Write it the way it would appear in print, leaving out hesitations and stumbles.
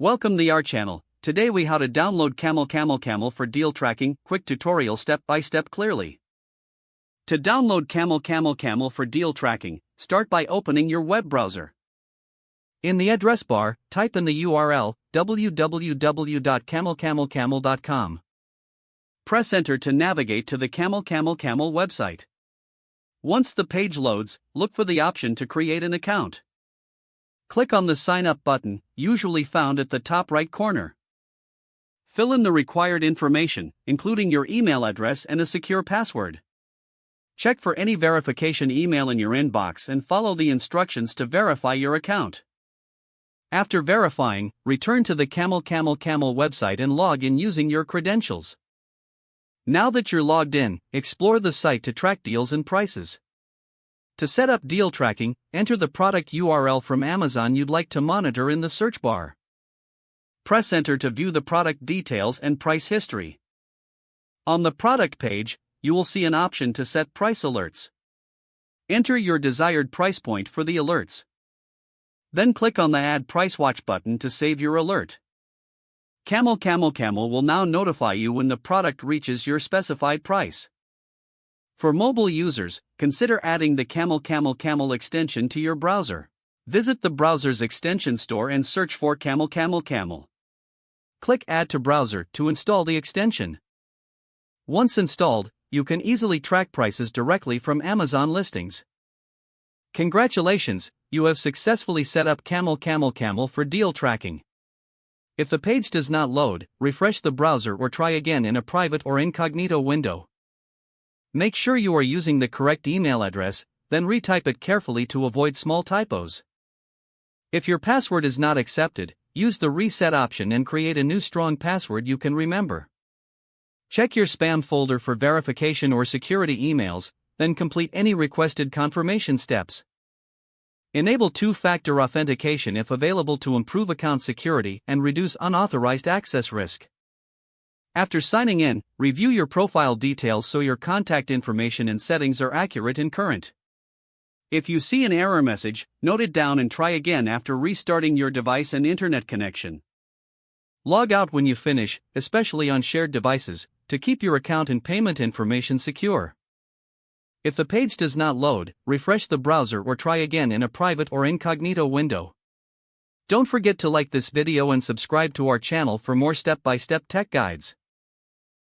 Welcome the our channel. Today we how to download CamelCamelCamel for deal tracking, quick tutorial step by step clearly. To download CamelCamelCamel for deal tracking, start by opening your web browser. In the address bar, type in the URL www.CamelCamelCamel.com. Press enter to navigate to the CamelCamelCamel website. Once the page loads, look for the option to create an account. Click on the Sign Up button, usually found at the top right corner. Fill in the required information, including your email address and a secure password. Check for any verification email in your inbox and follow the instructions to verify your account. After verifying, return to the CamelCamelCamel website and log in using your credentials. Now that you're logged in, explore the site to track deals and prices. To set up deal tracking, enter the product URL from Amazon you'd like to monitor in the search bar. Press enter to view the product details and price history. On the product page, you will see an option to set price alerts. Enter your desired price point for the alerts. Then click on the Add Price Watch button to save your alert. CamelCamelCamel will now notify you when the product reaches your specified price. For mobile users, consider adding the CamelCamelCamel extension to your browser. Visit the browser's extension store and search for CamelCamelCamel. Click Add to Browser to install the extension. Once installed, you can easily track prices directly from Amazon listings. Congratulations, you have successfully set up CamelCamelCamel for deal tracking. If the page does not load, refresh the browser or try again in a private or incognito window. Make sure you are using the correct email address, then retype it carefully to avoid small typos. If your password is not accepted, use the reset option and create a new strong password you can remember. Check your spam folder for verification or security emails, then complete any requested confirmation steps. Enable two-factor authentication if available to improve account security and reduce unauthorized access risk. After signing in, review your profile details so your contact information and settings are accurate and current. If you see an error message, note it down and try again after restarting your device and internet connection. Log out when you finish, especially on shared devices, to keep your account and payment information secure. If the page does not load, refresh the browser or try again in a private or incognito window. Don't forget to like this video and subscribe to our channel for more step-by-step tech guides.